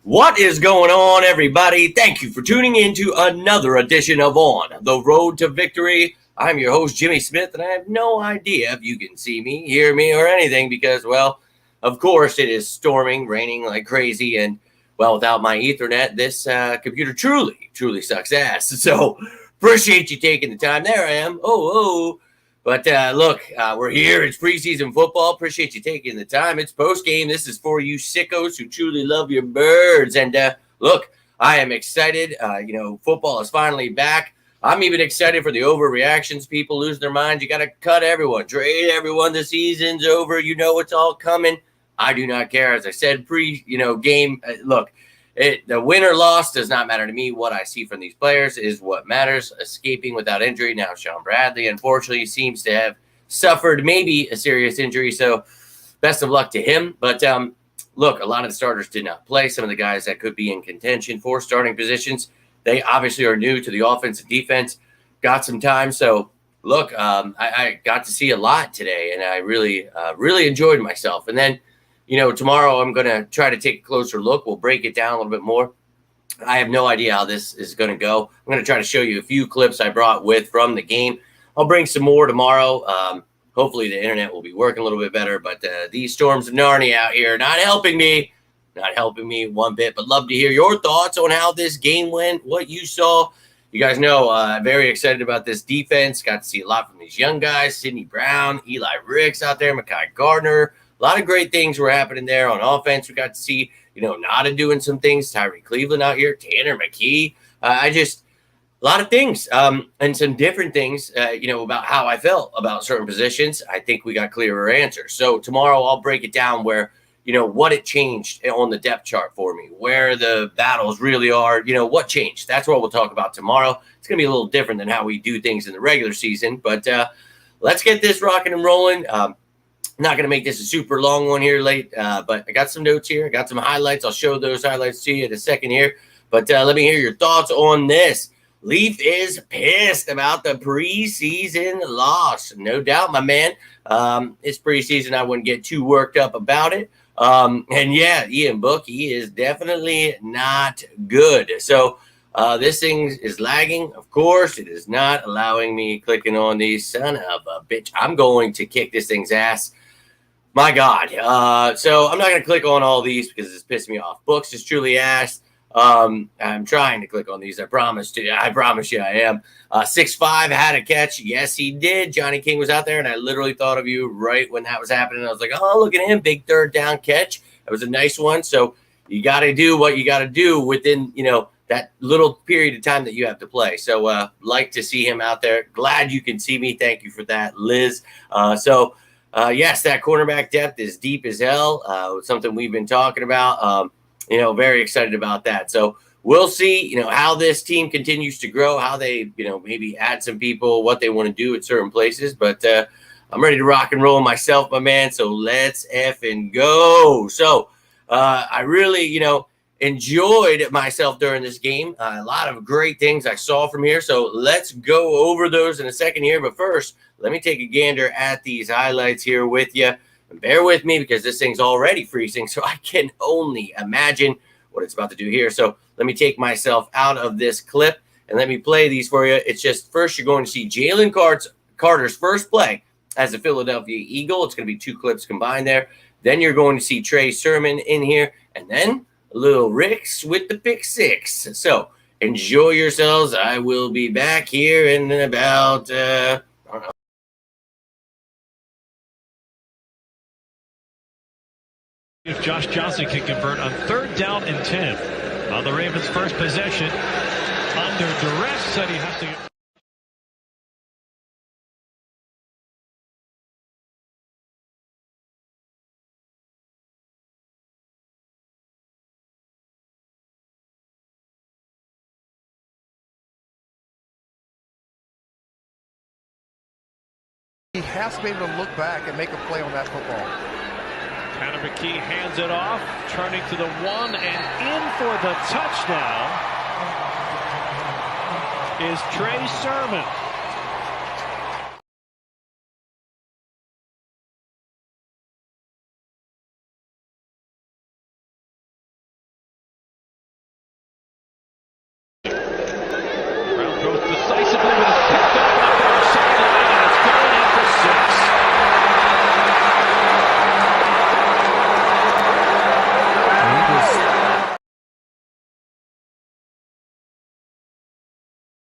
What is going on, everybody? Thank you for tuning in to another edition of On the Road to Victory. I'm your host, Jimmy Smith, and I have no idea if you can see me, hear me, or anything because, well, of course, it is storming, raining like crazy, and, well, without my Ethernet, this computer truly sucks ass. So, appreciate you taking the time. There I am. But look, we're here. It's preseason football. Appreciate you taking the time. It's postgame. This is for you sickos who truly love your birds. And look, I am excited. Football is finally back. I'm even excited for the overreactions. People lose their minds. You got to cut everyone, trade everyone. The season's over. You know it's all coming. I do not care. As I said, game. Look. The win or loss does not matter to me. What I see from these players is what matters. Escaping without injury. Now, Sean Bradley, unfortunately, seems to have suffered maybe a serious injury. So, best of luck to him. But look, a lot of the starters did not play. Some of the guys that could be in contention for starting positions, they obviously are new to the offense and defense. Got some time. So, look, I got to see a lot today, and I really enjoyed myself. And then, tomorrow I'm going to try to take a closer look. We'll break it down a little bit more. I have no idea how this is going to go. I'm going to try to show you a few clips I brought from the game. I'll bring some more tomorrow. Hopefully the internet will be working a little bit better, but these storms of Narnia out here not helping me one bit, but love to hear your thoughts on how this game went, what you saw. You guys know I'm very excited about this defense. Got to see a lot from these young guys, Sidney Brown, Eli Ricks out there, Mekhi Gardner. A lot of great things were happening there on offense. We got to see, Nada doing some things. Tyree Cleveland out here, Tanner McKee. A lot of things and some different things, about how I felt about certain positions. I think we got clearer answers. So tomorrow I'll break it down where, what it changed on the depth chart for me, where the battles really are, what changed. That's what we'll talk about tomorrow. It's going to be a little different than how we do things in the regular season, but let's get this rocking and rolling. Not going to make this a super long one here but I got some notes here. I got some highlights. I'll show those highlights to you in a second here. But let me hear your thoughts on this. Leaf is pissed about the preseason loss. No doubt, my man. It's preseason. I wouldn't get too worked up about it. And yeah, Ian Book, he is definitely not good. So this thing is lagging. Of course, it is not allowing me clicking on the son of a bitch. I'm going to kick this thing's ass. My God. So I'm not going to click on all these because it's pissing me off. Books is truly ass. I'm trying to click on these. I promise you I am. 6'5" had a catch. Yes, he did. Johnny King was out there, and I literally thought of you right when that was happening. I was like, oh, look at him. Big third down catch. That was a nice one. So you got to do what you got to do within, that little period of time that you have to play. So like to see him out there. Glad you can see me. Thank you for that, Liz. Yes, that cornerback depth is deep as hell. Something we've been talking about. Very excited about that. So we'll see, how this team continues to grow, how they, maybe add some people, what they want to do at certain places. But I'm ready to rock and roll myself, my man. So let's effing go. So I really, enjoyed myself during this game. A lot of great things I saw from here. So let's go over those in a second here. But first, let me take a gander at these highlights here with you. And bear with me because this thing's already freezing, so I can only imagine what it's about to do here. So let me take myself out of this clip and let me play these for you. It's just first you're going to see Jalen Carter's first play as a Philadelphia Eagle. It's going to be two clips combined there. Then you're going to see Trey Sermon in here, and then a little Ricks with the pick six. So enjoy yourselves. I will be back here in about, I don't know. If Josh Johnson can convert on 3rd down and 10 on the Ravens' first possession, under duress, said he has to get. He has to be able to look back and make a play on that football. Tanner McKee hands it off, turning to the 1 and in for the touchdown is Trey Sermon.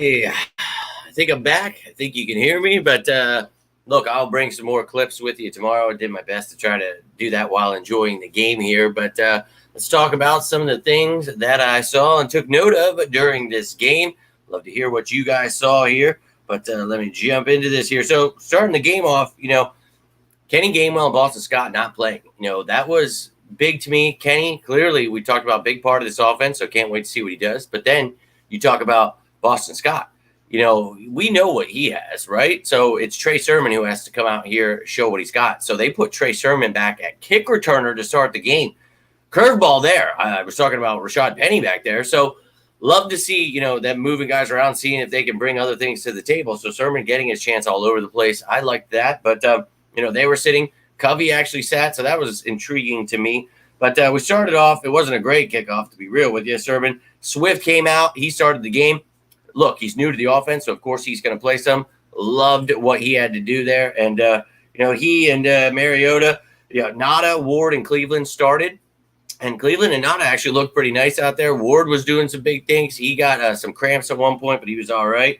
Yeah, I think I'm back. I think you can hear me, but look, I'll bring some more clips with you tomorrow. I did my best to try to do that while enjoying the game here, but let's talk about some of the things that I saw and took note of during this game. Love to hear what you guys saw here, but let me jump into this here. So starting the game off, Kenny Gainwell and Boston Scott not playing. That was big to me. Kenny, clearly, we talked about a big part of this offense, so can't wait to see what he does. But then you talk about Boston Scott. We know what he has, right? So it's Trey Sermon who has to come out here, show what he's got. So they put Trey Sermon back at kick returner to start the game. Curveball there. I was talking about Rashad Penny back there. So love to see, them moving guys around, seeing if they can bring other things to the table. So Sermon getting his chance all over the place. I liked that. But, they were sitting. Covey actually sat, so that was intriguing to me. But we started off. It wasn't a great kickoff, to be real with you, Sermon. Swift came out. He started the game. Look, he's new to the offense, so of course he's going to play some. Loved what he had to do there. And, he and Mariota, Nada, Ward, and Cleveland started. And Cleveland and Nada actually looked pretty nice out there. Ward was doing some big things. He got some cramps at one point, but he was all right.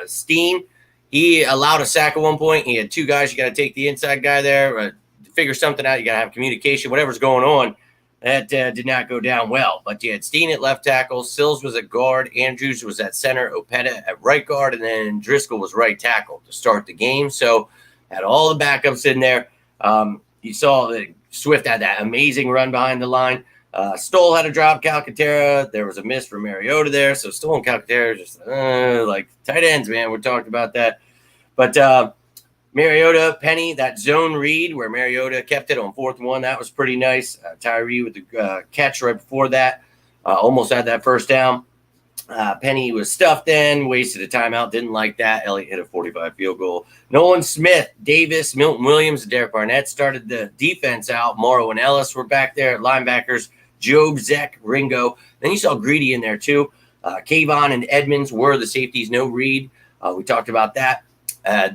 Steen, he allowed a sack at one point. He had two guys. You got to take the inside guy there, figure something out. You got to have communication, whatever's going on. That did not go down well. But you had Steen at left tackle. Sills was at guard. Andrews was at center. Opeta at right guard. And then Driscoll was right tackle to start the game. So had all the backups in there. You saw that Swift had that amazing run behind the line. Stoll had a drop. Calcaterra. There was a miss for Mariota there. So Stoll and Calcaterra just like tight ends, man. We talked about that. But Mariota, Penny, that zone read where Mariota kept it on 4th and 1. That was pretty nice. Tyree with the catch right before that. Almost had that first down. Penny was stuffed in, wasted a timeout. Didn't like that. Elliott hit a 45 field goal. Nolan Smith, Davis, Milton Williams, and Derek Barnett started the defense out. Morrow and Ellis were back there at linebackers. Job, Zek, Ringo. Then you saw Greedy in there too. Kayvon and Edmonds were the safeties. No Reed. We talked about that.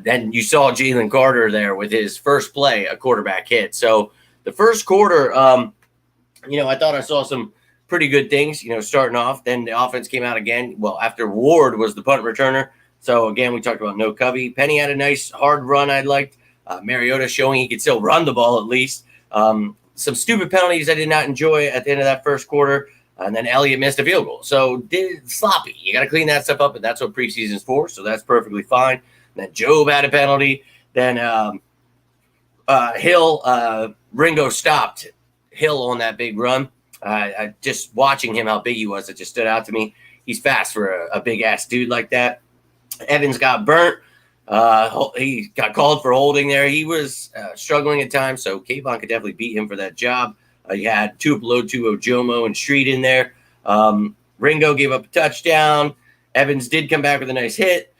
Then you saw Jalen Carter there with his first play, a quarterback hit. So the first quarter, I thought I saw some pretty good things, starting off. Then the offense came out again. Well, after Ward was the punt returner. So, again, we talked about no Covey. Penny had a nice hard run I liked. Mariota showing he could still run the ball at least. Some stupid penalties I did not enjoy at the end of that first quarter. And then Elliott missed a field goal. So sloppy. You got to clean that stuff up, and that's what preseason's for. So that's perfectly fine. Then Job had a penalty. Then Ringo stopped Hill on that big run. I just watching him, how big he was, it just stood out to me. He's fast for a big-ass dude like that. Evans got burnt. He got called for holding there. He was struggling at times, so Kayvon could definitely beat him for that job. You had Tuipulotu, Ojomo, and Street in there. Ringo gave up a touchdown. Evans did come back with a nice hit.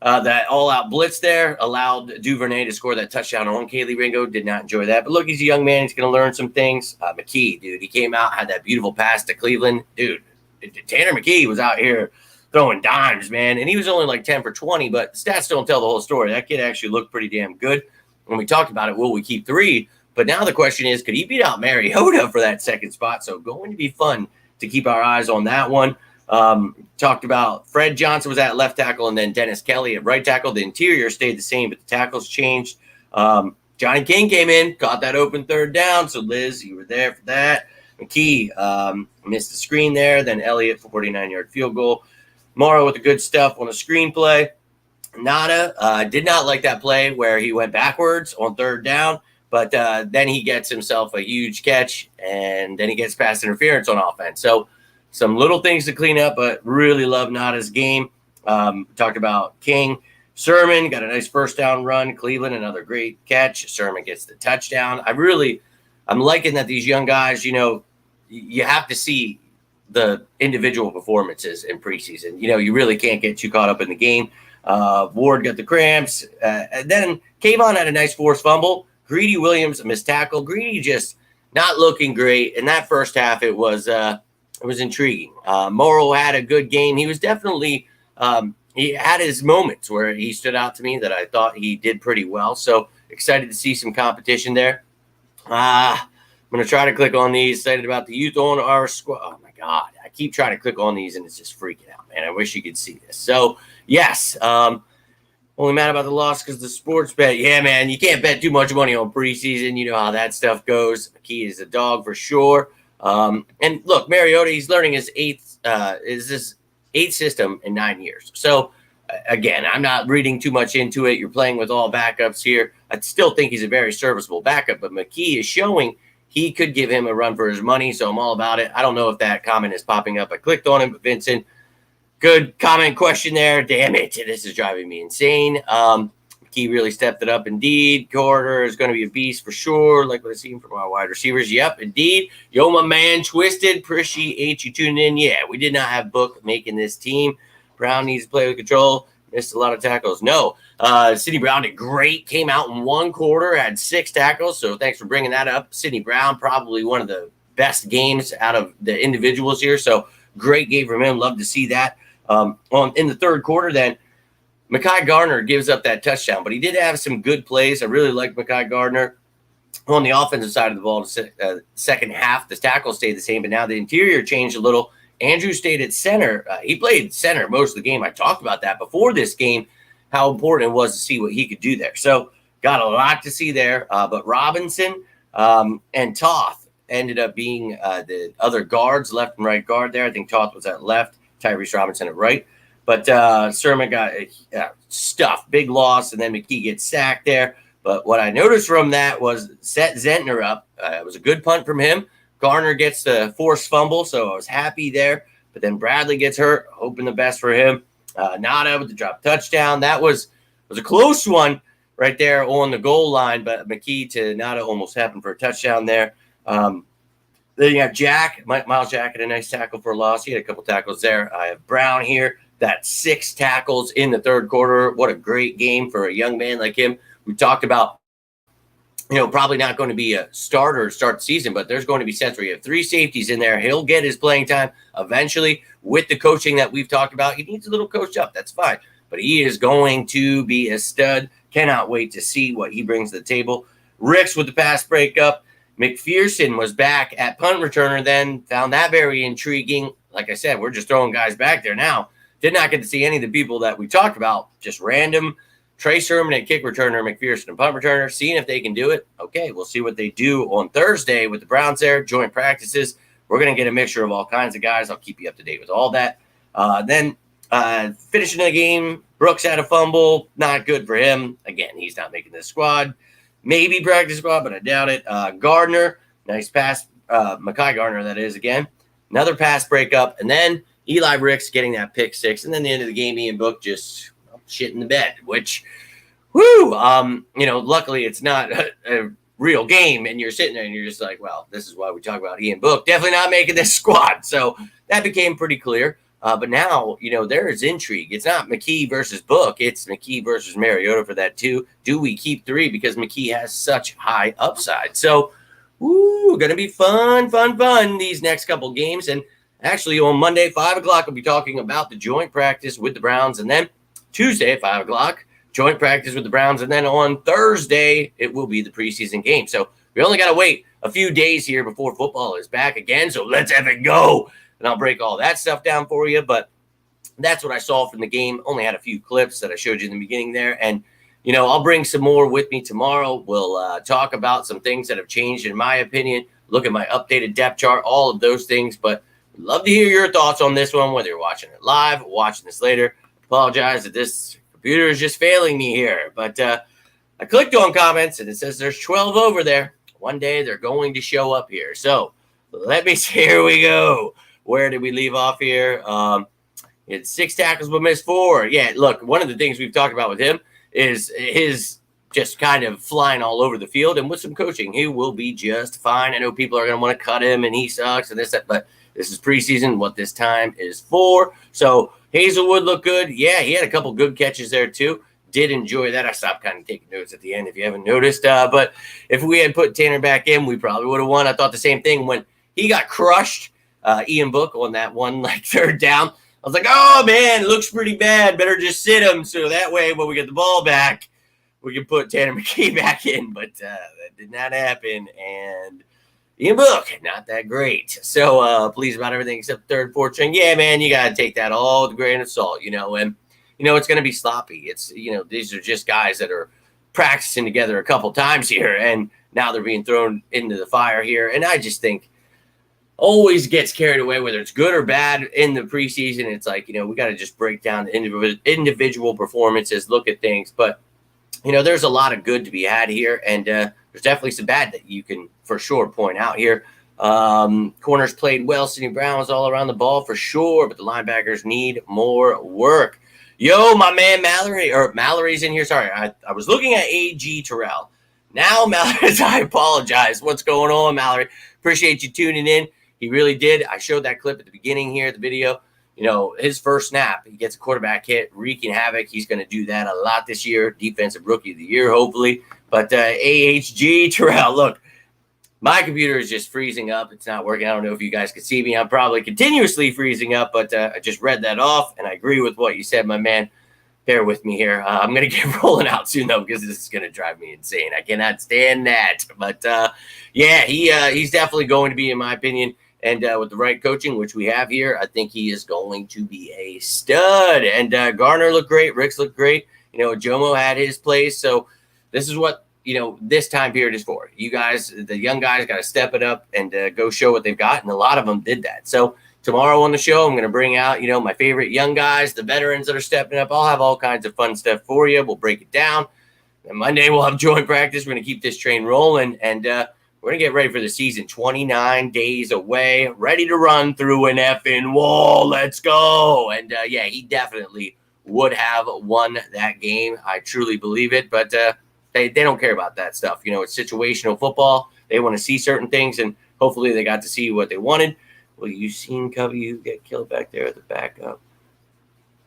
That all-out blitz there allowed Duvernay to score that touchdown on Kaylee Ringo. Did not enjoy that. But look, he's a young man. He's going to learn some things. McKee, dude, he came out, had that beautiful pass to Cleveland. Dude, Tanner McKee was out here throwing dimes, man. And he was only like 10 for 20, but the stats don't tell the whole story. That kid actually looked pretty damn good. When we talked about it, will we keep 3? But now the question is, could he beat out Mariota for that second spot? So going to be fun to keep our eyes on that one. Talked about Fred Johnson was at left tackle and then Dennis Kelly at right tackle. The interior stayed the same, but the tackles changed. Johnny King came in, caught that open third down. So Liz, you were there for that. McKee missed the screen there. Then Elliott for 49-yard field goal. Morrow with the good stuff on the screenplay. Nada did not like that play where he went backwards on third down, but then he gets himself a huge catch, and then he gets pass interference on offense. So some little things to clean up, but really love Nada's game. Talked about King. Sermon got a nice first down run. Cleveland, another great catch. Sermon gets the touchdown. I'm liking that these young guys, you have to see the individual performances in preseason. You really can't get too caught up in the game. Ward got the cramps. And then Kayvon had a nice forced fumble. Greedy Williams missed tackle. Greedy just not looking great. In that first half, it was intriguing. Morrow had a good game. He was definitely he had his moments where he stood out to me that I thought he did pretty well. So excited to see some competition there. I'm going to try to click on these. Excited about the youth on our squad. Oh, my God. I keep trying to click on these, and it's just freaking out, man. I wish you could see this. So, yes, only mad about the loss because the sports bet. Yeah, man, you can't bet too much money on preseason. You know how that stuff goes. McKee is a dog for sure. And look, Mariota, he's learning his eighth system in 9 years. So, again, I'm not reading too much into it. You're playing with all backups here. I still think he's a very serviceable backup, but McKee is showing he could give him a run for his money, so I'm all about it. I don't know if that comment is popping up. I clicked on it, but Vincent, good comment question there. Damn it, this is driving me insane. McKee really stepped it up indeed. Carter is going to be a beast for sure, like what I've seen from our wide receivers. Yep, indeed. Yo, my man, Twisted, appreciate you tuning in. Yeah, we did not have Book making this team. Brown needs to play with control. Missed a lot of tackles. No. Sidney Brown did great. Came out in one quarter, had 6 tackles. So thanks for bringing that up. Sidney Brown, probably one of the best games out of the individuals here. So great game from him. Love to see that. In the third quarter, then, Mekhi Garner gives up that touchdown. But he did have some good plays. I really like Mekhi Garner. On the offensive side of the ball, the second half, the tackles stayed the same. But now the interior changed a little. Andrew stayed at center. He played center most of the game. I talked about that before this game, how important it was to see what he could do there. So got a lot to see there. But Robinson and Toth ended up being the other guards, left and right guard there. I think Toth was at left, Tyrese Robinson at right. But Sermon got stuffed, big loss, and then McKee gets sacked there. But what I noticed from that was set Zentner up. It was a good punt from him. Garner gets the forced fumble, so I was happy there. But then Bradley gets hurt, hoping the best for him. Nada with the drop touchdown. That was a close one right there on the goal line, but McKee to Nada almost happened for a touchdown there. Then you have Jack. Miles Jack had a nice tackle for a loss. He had a couple tackles there. I have Brown here. That's 6 tackles in the third quarter. What a great game for a young man like him. We talked about, probably not going to be a starter to start the season, but there's going to be sets where you have 3 safeties in there. He'll get his playing time eventually with the coaching that we've talked about. He needs a little coach up. That's fine. But he is going to be a stud. Cannot wait to see what he brings to the table. Ricks with the pass breakup. McPherson was back at punt returner then. Found that very intriguing. Like I said, we're just throwing guys back there now. Did not get to see any of the people that we talked about. Just random. Trey Sermon at kick returner, McPherson and punt returner, seeing if they can do it. Okay, we'll see what they do on Thursday with the Browns there, joint practices. We're going to get a mixture of all kinds of guys. I'll keep you up to date with all that. Then finishing the game, Brooks had a fumble. Not good for him. Again, he's not making this squad. Maybe practice squad, but I doubt it. Gardner, nice pass. Mekhi Garner, that is, again. Another pass breakup. And then Eli Ricks getting that pick 6. And then the end of the game, Ian Book just shit in the bed, which, luckily it's not a real game, and you're sitting there and you're just like, well, this is why we talk about Ian Book definitely not making this squad. So that became pretty clear. But now, there is intrigue. It's not McKee versus Book. It's McKee versus Mariota for that too. Do we keep 3 because McKee has such high upside? So, going to be fun these next couple games. And actually on Monday, 5 o'clock, we'll be talking about the joint practice with the Browns, and then Tuesday at 5 o'clock, joint practice with the Browns. And then on Thursday, it will be the preseason game. So we only got to wait a few days here before football is back again. So let's have it go. And I'll break all that stuff down for you. But that's what I saw from the game. Only had a few clips that I showed you in the beginning there. And, I'll bring some more with me tomorrow. We'll talk about some things that have changed, in my opinion, look at my updated depth chart, all of those things. But I'd love to hear your thoughts on this one, whether you're watching it live or watching this later. Apologize that this computer is just failing me here, but I clicked on comments and it says there's 12 over there. One day they're going to show up here. So let me see. Here we go. Where did we leave off here? It's 6 tackles but missed 4. Yeah, look, one of the things we've talked about with him is his just kind of flying all over the field, and with some coaching, he will be just fine. I know people are going to want to cut him and he sucks and this, that, but this is preseason, what this time is for. So Hazelwood looked good. Yeah, he had a couple good catches there too. Did enjoy that. I stopped kind of taking notes at the end if you haven't noticed. But if we had put Tanner back in, we probably would have won. I thought the same thing when he got crushed, Ian Book, on that one, third down. I was like, oh, man, looks pretty bad. Better just sit him so that way when we get the ball back, we can put Tanner McKee back in. But that did not happen. And Ian Book, not that great. So pleased about everything except third, fourth string. Yeah, man, you got to take that all with a grain of salt, and it's going to be sloppy. It's, these are just guys that are practicing together a couple times here, and now they're being thrown into the fire here. And I just think always gets carried away, whether it's good or bad in the preseason. It's like, we got to just break down the individual performances, look at things. But, there's a lot of good to be had here, and there's definitely some bad that you can for sure point out here. Corners played well. Sidney Brown was all around the ball for sure, but the linebackers need more work. Yo, my man Mallory's in here. Sorry, I was looking at A.G. Terrell. Now Mallory's, I apologize. What's going on, Mallory? Appreciate you tuning in. He really did. I showed that clip at the beginning here of the video. His first snap, he gets a quarterback hit, wreaking havoc. He's going to do that a lot this year. Defensive Rookie of the Year, hopefully. But AHG Terrell, look, my computer is just freezing up. It's not working. I don't know if you guys can see me. I'm probably continuously freezing up, but I just read that off, and I agree with what you said, my man. Bear with me here. I'm going to get rolling out soon, though, because this is going to drive me insane. I cannot stand that. But, he's definitely going to be, in my opinion, and with the right coaching, which we have here, I think he is going to be a stud. And Garner looked great. Ricks looked great. Jomo had his place. So this is what, this time period is for. You guys, the young guys, got to step it up and go show what they've got. And a lot of them did that. So tomorrow on the show, I'm going to bring out, my favorite young guys, the veterans that are stepping up. I'll have all kinds of fun stuff for you. We'll break it down. And Monday, we'll have joint practice. We're going to keep this train rolling. And, we're going to get ready for the season. 29 days away, ready to run through an effing wall. Let's go. And, he definitely would have won that game. I truly believe it. But they don't care about that stuff. It's situational football. They want to see certain things, and hopefully they got to see what they wanted. Well, you seen Covey get killed back there at the backup?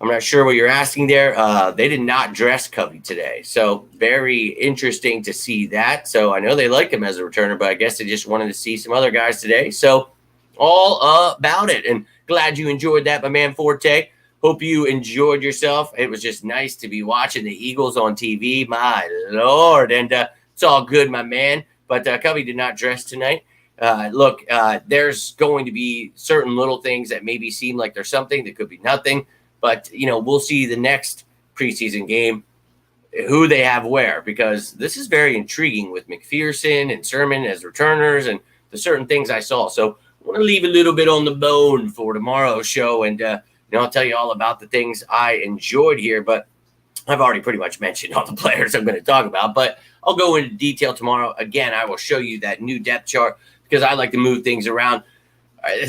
I'm not sure what you're asking there. They did not dress Covey today. So very interesting to see that. So I know they like him as a returner, but I guess they just wanted to see some other guys today. So all about it. And glad you enjoyed that, my man Forte. Hope you enjoyed yourself. It was just nice to be watching the Eagles on TV. My Lord. And it's all good, my man. But Covey did not dress tonight. There's going to be certain little things that maybe seem like there's something that could be nothing. But, we'll see the next preseason game, who they have where, because this is very intriguing with McPherson and Sermon as returners and the certain things I saw. So I want to leave a little bit on the bone for tomorrow's show. And, I'll tell you all about the things I enjoyed here. But I've already pretty much mentioned all the players I'm going to talk about. But I'll go into detail tomorrow. Again, I will show you that new depth chart because I like to move things around.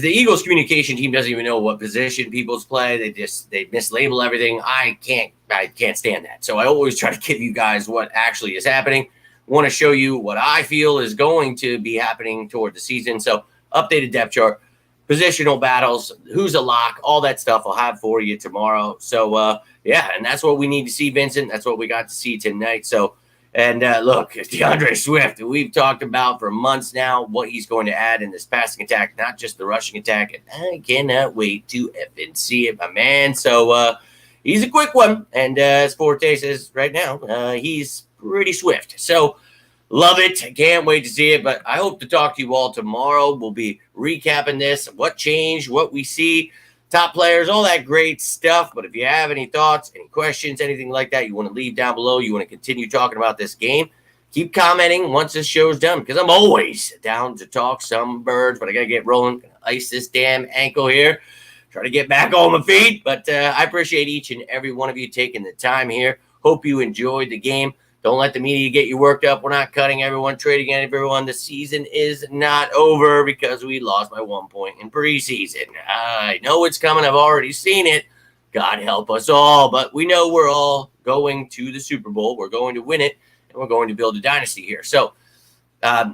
The Eagles communication team doesn't even know what position people's play. They mislabel everything. I can't stand that. So I always try to give you guys what actually is happening. Want to show you what I feel is going to be happening toward the season. So updated depth chart, positional battles, who's a lock, all that stuff I'll have for you tomorrow. So and that's what we need to see, Vincent. That's what we got to see tonight. So. And look, DeAndre Swift, we've talked about for months now what he's going to add in this passing attack, not just the rushing attack. And I cannot wait to effing see it, my man. So he's a quick one. And as Forte says right now, he's pretty swift. So love it. Can't wait to see it. But I hope to talk to you all tomorrow. We'll be recapping this, what changed, what we see. Top players, all that great stuff. But if you have any thoughts, any questions, anything like that, you want to leave down below, you want to continue talking about this game, keep commenting once this show is done because I'm always down to talk some birds, but I got to get rolling. Gonna ice this damn ankle here. Try to get back on my feet. But I appreciate each and every one of you taking the time here. Hope you enjoyed the game. Don't let the media get you worked up. We're not cutting everyone, trading everyone. The season is not over because we lost by 1 point in preseason. I know it's coming. I've already seen it. God help us all. But we know we're all going to the Super Bowl. We're going to win it, and we're going to build a dynasty here. So a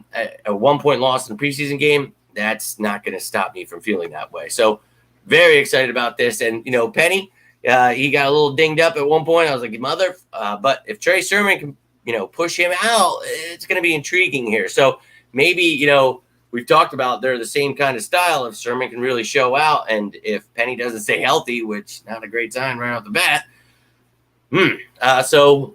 1 point loss in the preseason game, that's not going to stop me from feeling that way. So very excited about this. And, Penny, he got a little dinged up at one point. I was like, mother. But if Trey Sermon can, push him out, it's going to be intriguing here. So maybe, we've talked about they're the same kind of style. If Sermon can really show out, and if Penny doesn't stay healthy, which not a great sign right off the bat. So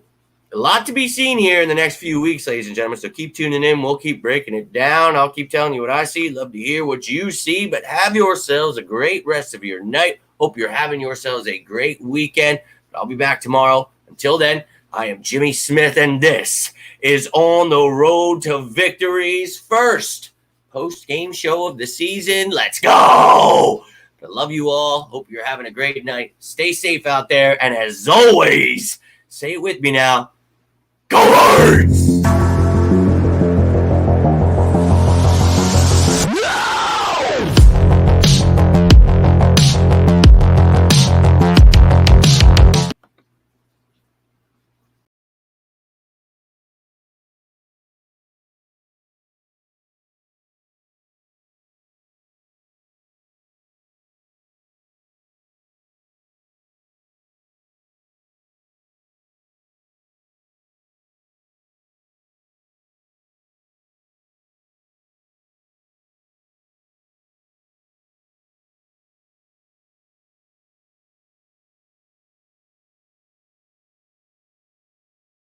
A lot to be seen here in the next few weeks, ladies and gentlemen. So keep tuning in. We'll keep breaking it down. I'll keep telling you what I see. Love to hear what you see. But have yourselves a great rest of your night. Hope you're having yourselves a great weekend. I'll be back tomorrow. Until then, I am Jimmy Smith, and this is On the Road to Victory's first post-game show of the season. Let's go! I love you all. Hope you're having a great night. Stay safe out there. And as always, say it with me now. Go Birds!